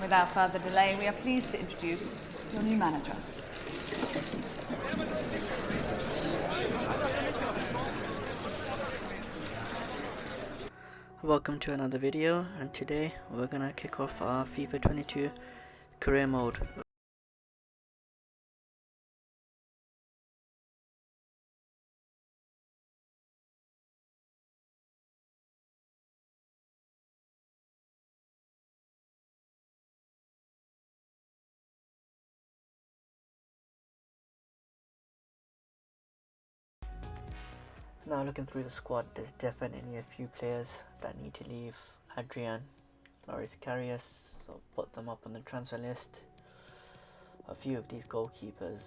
Without further delay, we are pleased to introduce your new manager. Welcome to another video, and today we're gonna kick off our FIFA 22 career mode. Now looking through the squad, there's definitely a few players that need to leave. Adrian, Loris Karius, so put them up on the transfer list. A few of these goalkeepers,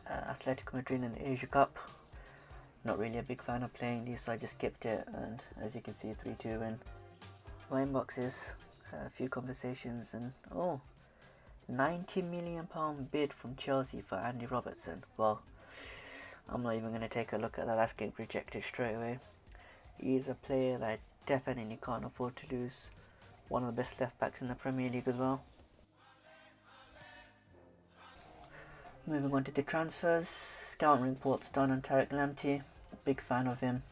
Atletico Madrid in the Asia Cup. Not really a big fan of playing these, so I just skipped it, and as you can see, 3-2 win. My inboxes, a few conversations, and oh, £90 million bid from Chelsea for Andy Robertson. Well, I'm not even going to take a look at that. That's getting rejected straight away. He's a player that I definitely can't afford to lose. One of the best left backs in the Premier League as well. Moving on to the transfers. Scouting reports done on Tariq Lamptey. Big fan of him.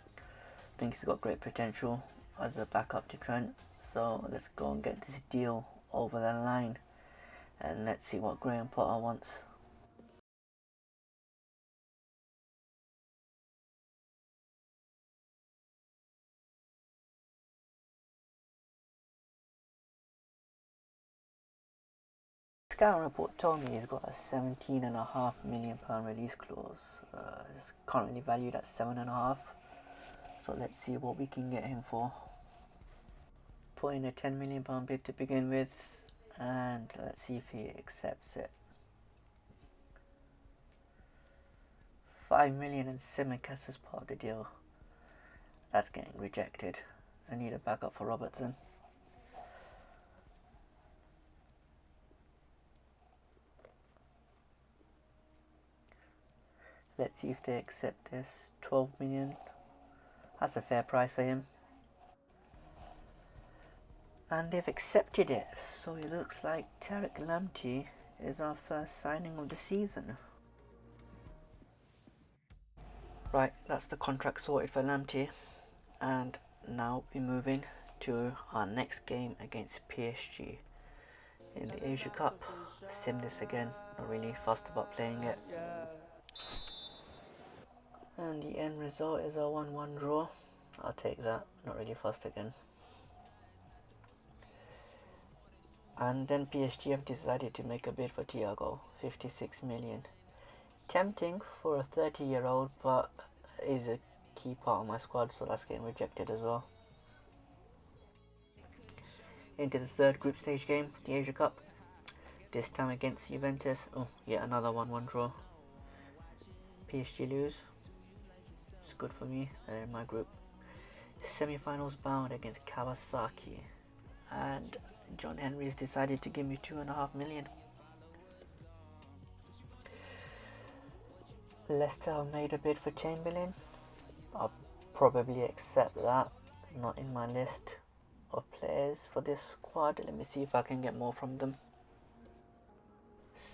Think he's got great potential as a backup to Trent. So let's go and get this deal over the line, and let's see what Graham Potter wants. Scouting report told me he's got a £17.5 million release clause. It's currently valued at 7.5. So let's see what we can get him for. Put in a £10 million bid to begin with, and let's see if he accepts it. 5 million and Simicast as part of the deal. That's getting rejected. I need a backup for Robertson. Let's see if they accept this. 12 million. That's a fair price for him. And they've accepted it. So it looks like Tariq Lamptey is our first signing of the season. Right, that's the contract sorted for Lamptey. And now we're moving to our next game against PSG in the Asia Cup. Sim this again. Not really fussed about playing it. And the end result is a 1-1 draw. I'll take that. Not really fussed again. And then PSG have decided to make a bid for Thiago, 56 million. Tempting for a 30-year-old, but is a key part of my squad, so that's getting rejected as well. Into the third group stage game, the Asia Cup. This time against Juventus. Oh, yet another 1-1 draw. PSG lose. It's good for me. They're in my group. Semi-finals bound against Kawasaki, and John Henry's decided to give me 2.5 million. Leicester have made a bid for Chamberlain. I'll probably accept that. Not in my list of players for this squad. Let me see if I can get more from them.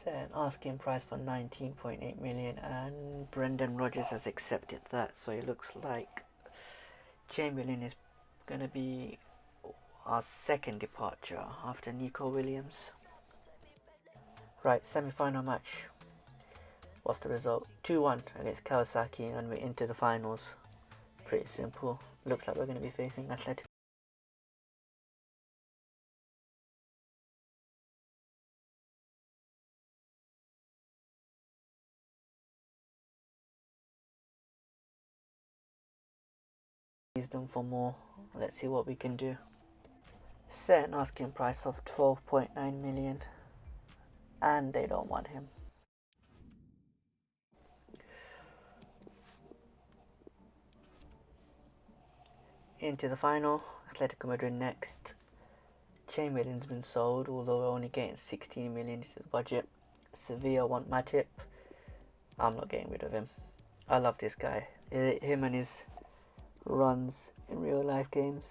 Set an asking price for 19.8 million, and Brendan Rodgers has accepted that. So it looks like Chamberlain is going to be our second departure after Nico Williams. Right, semi-final match. What's the result? 2-1 against Kawasaki, and we're into the finals. Pretty simple. Looks like we're going to be facing Atletico. Them for more. Let's see what we can do. Set an asking price of 12.9 million, and they don't want him. Into the final, Atletico Madrid next. Chamberlain's been sold, although we're only getting 16 million is his budget. Sevilla want Matip. I'm not getting rid of him. I love this guy. Him and his runs in real life games.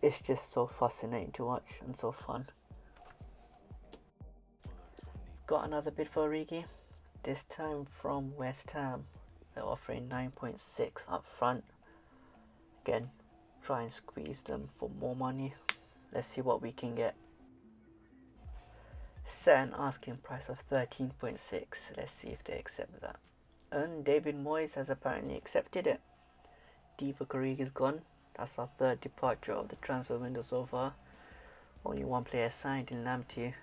It's just so fascinating to watch and so fun. Got another bid for Origi. This time from West Ham. They're offering 9.6 up front. Again, try and squeeze them for more money. Let's see what we can get. Set an asking price of 13.6. Let's see if they accept that. And David Moyes has apparently accepted it. Divock Origi is gone. That's our third departure of the transfer window so far. Only one player signed in Lamptey.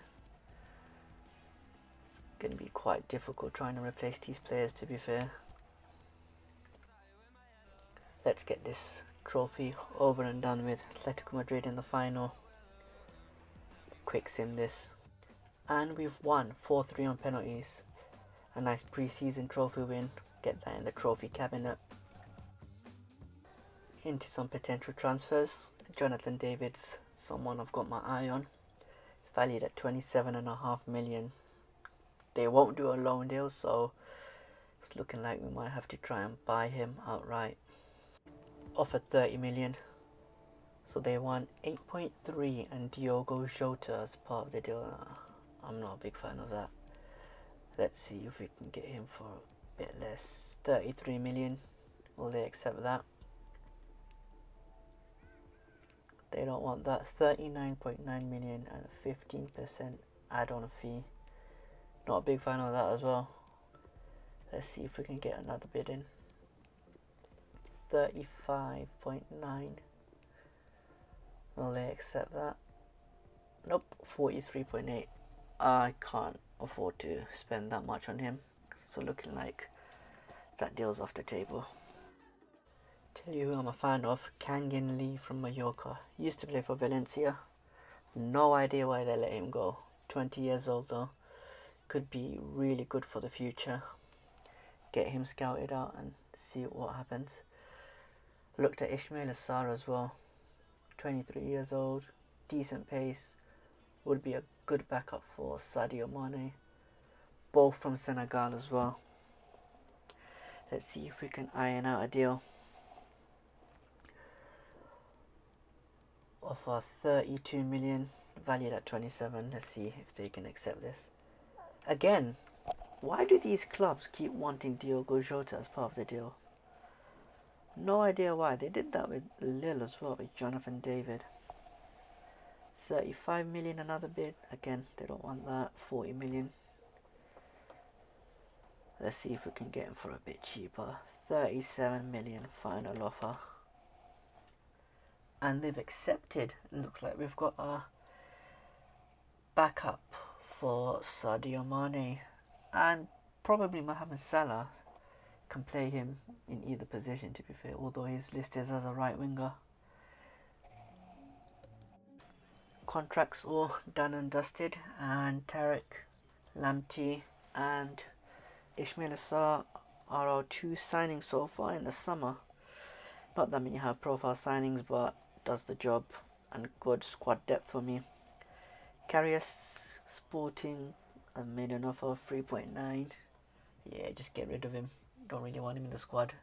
Going to be quite difficult trying to replace these players, to be fair. Let's get this trophy over and done with. Atletico Madrid in the final. Quick sim this. And we've won 4-3 on penalties. A nice pre-season trophy win. Get that in the trophy cabinet. Into some potential transfers. Jonathan David's someone I've got my eye on. It's valued at 27.5 million. They won't do a loan deal, so it's looking like we might have to try and buy him outright. Offered 30 million. So they want 8.3 and Diogo Jota as part of the deal. I'm not a big fan of that. Let's see if we can get him for a bit less. 33 million. Will they accept that? They don't want that. 39.9 million and a 15% add-on fee. Not a big fan of that as well. Let's see if we can get another bid in. 35.9. Will they accept that? Nope. 43.8. I can't afford to spend that much on him. So looking like that deal's off the table. Tell you who I'm a fan of. Kangin Lee from Mallorca. Used to play for Valencia. No idea why they let him go. 20 years old though. Could be really good for the future. Get him scouted out and see what happens. Looked at Ismail Assar as well. 23 years old. Decent pace. Would be a good backup for Sadio Mane. Both from Senegal as well. Let's see if we can iron out a deal. Offer 32 million, valued at 27. Let's see if they can accept this. Again, why do these clubs keep wanting Diogo Jota as part of the deal? No idea why. They did that with Lille as well, with Jonathan David. 35 million another bid. Again, they don't want that. 40 million. Let's see if we can get him for a bit cheaper. 37 million final offer. And they've accepted. It looks like we've got our backup for Sadio Mane. And probably Mohamed Salah can play him in either position, to be fair, although he's listed as a right winger. Contracts all done and dusted, and Tarek, Lamptey and Ismail Assar are our two signings so far in the summer. Not that many high profile signings, but does the job and good squad depth for me. Carrius Sporting, I made an offer of 3.9. Yeah, just get rid of him. Don't really want him in the squad.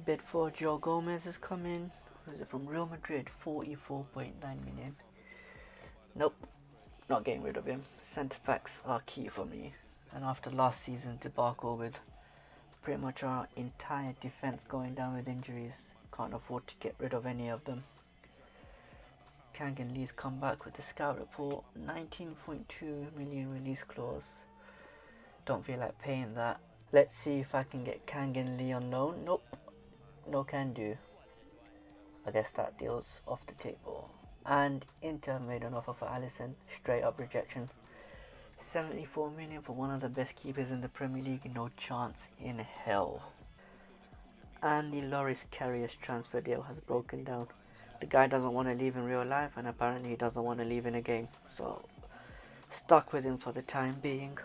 Bid for Joe Gomez has come in. Who is it from Real Madrid? 44.9 million. Nope, not getting rid of him. Centre backs are key for me. And after last season's debacle with pretty much our entire defence going down with injuries, can't afford to get rid of any of them. Kangin Lee's come back with the scout report. 19.2 million release clause. Don't feel like paying that. Let's see if I can get Kangin Lee on loan. Nope, no can do. I guess that deal's off the table. And Inter made an offer for Alisson. Straight up rejection. 74 million for one of the best keepers in the Premier League. No chance in hell. And the Loris Karius transfer deal has broken down. The guy doesn't want to leave in real life, and apparently he doesn't want to leave in a game, so stuck with him for the time being.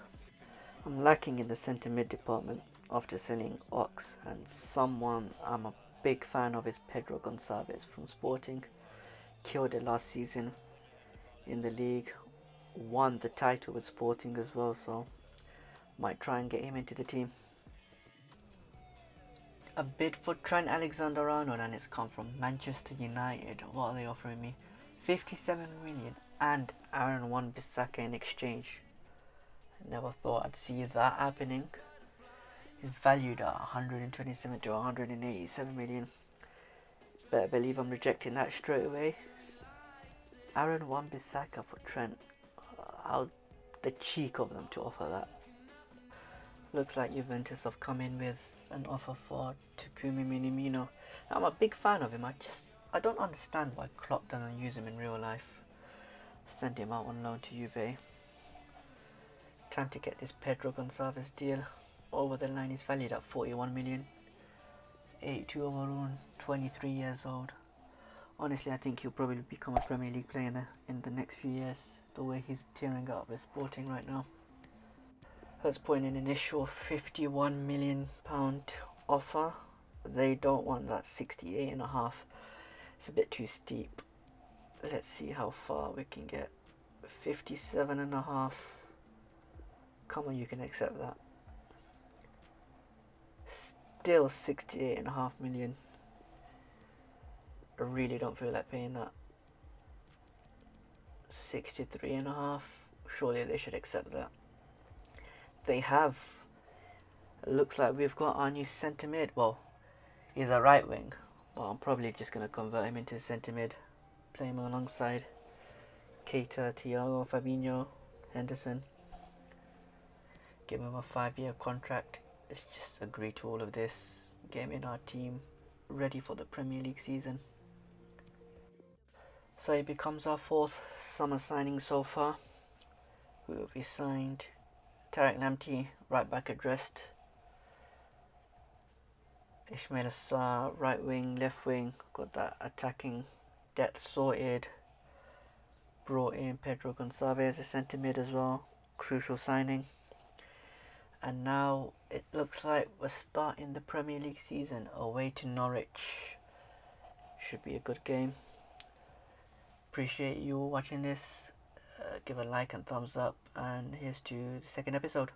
I'm lacking in the centre mid department after selling Ox, and someone I'm a big fan of is Pedro Gonçalves from Sporting. Killed it last season in the league, won the title with Sporting as well, so might try and get him into the team. A bid for Trent Alexander-Arnold, and it's come from Manchester United. What are they offering me? 57 million and Aaron Wan-Bissaka in exchange. Never thought I'd see that happening. He's valued at 127 to 187 million. Better believe I'm rejecting that straight away. Aaron Wan-Bissaka for Trent. How the cheek of them to offer that. Looks like Juventus have come in with an offer for Takumi Minamino. I'm a big fan of him. I don't understand why Klopp doesn't use him in real life. Send him out on loan to Juve. Time to get this Pedro Gonçalves deal over the line. He's valued at 41 million. 82 overall, 23 years old. Honestly, I think he'll probably become a Premier League player in the next few years, the way he's tearing up with Sporting right now. Let's put in an initial £51 million offer. They don't want that 68.5. It's a bit too steep. Let's see how far we can get. 57.5. Come on, you can accept that. Still 68.5 million. I really don't feel like paying that. 63.5. Surely they should accept that. They have. It looks like we've got our new centre mid. Well, he's a right wing, but I'm probably just going to convert him into centre mid. Play him alongside Keita, Thiago, Fabinho, Henderson. Give him a 5-year contract. Let's just agree to all of this. Get him in our team, ready for the Premier League season. So he becomes our 4th summer signing so far. Who have we signed? Tarek Lamptey, right back addressed. Ismail Assar, right wing, left wing. Got that attacking depth sorted. Brought in Pedro Gonçalves, a centre mid as well. Crucial signing. And now it looks like we're starting the Premier League season away to Norwich. Should be a good game. Appreciate you watching this. Give a like and thumbs up, and here's to the second episode.